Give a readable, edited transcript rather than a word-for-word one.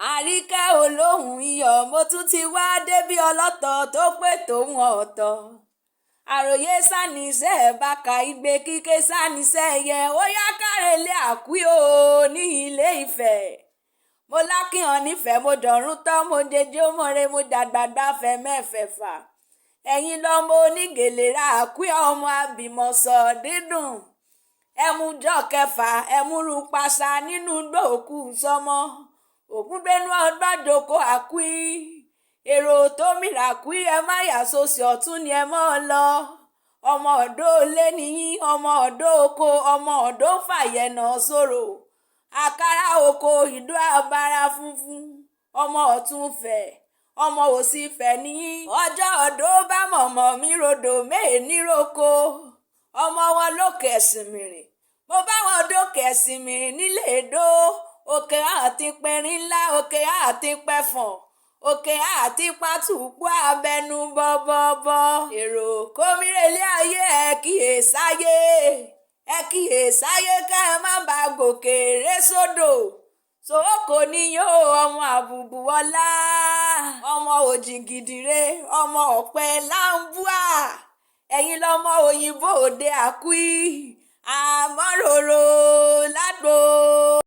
Àríkẹ́ olóhùn iyọ̀ mo tún ti wá débi ọlọ́tọ̀ tó pé tòun ọ̀tọ̀. Àròyé sáníṣẹ́ bàkà igbe kíké sáníṣẹ́ yẹ ó yá kárẹ̀lẹ̀ Akui o ní Ilé Ifẹ̀. Mo lákìhàn nífẹ̀ẹ́ mo dọ̀rún tán mo jẹjẹ́ ó mọ̀re mo dàgbàgbà fẹ́ mẹ́fẹ̀fà. Ẹ̀yin lọ́mọ onígèlè ra Akui ọmọ abìmọ̀sọ̀ dídùn. Ẹmújọ́ kẹfà ẹmúrú paṣá nínú gbòòkú sọmọ. Ògúngbénú ọgbọ́dọ̀kọ Akui. Èrò tó mìíràn Akui ẹ má yà sósì ọ̀tún ni ẹ mọ́ ọ lọ. Ọmọ ọ̀dọ́ olé nìyí ọmọ ọ̀dọ́ oko ọmọ ọ̀dọ́ fàyẹ̀nà sòrò. Àkàrà oko ìdó abara funfun ọmọ ọ̀tún fẹ̀ ọmọ òsì fẹ̀ nìyí. Ọjọ́ ọ̀dọ́ bá mọ̀mọ́ mi rodò méè níroko. Ọmọ wọn lókè ẹ̀sìn mìrìn mo bá wọn dókè ẹ̀sìn mìrìn nílé èdò. Òkè àti pẹ̀rin ńlá òkè àti pẹ̀fọ̀n òkè àti pàtùkù abẹnú bọ́bọ́bọ́. Èrò kómírèlé ayé ẹ kíyèsáyé ká ẹ má bàa gòkè ré sódò. Sòókò níyó ọmọ àbùbù ọlá ọmọ òjìgìdìrè ọmọ ọ̀pẹ láǹbùà. Ẹ̀yin lọmọ òyìnbó òde Akui àmọ́ ròrò lágbo.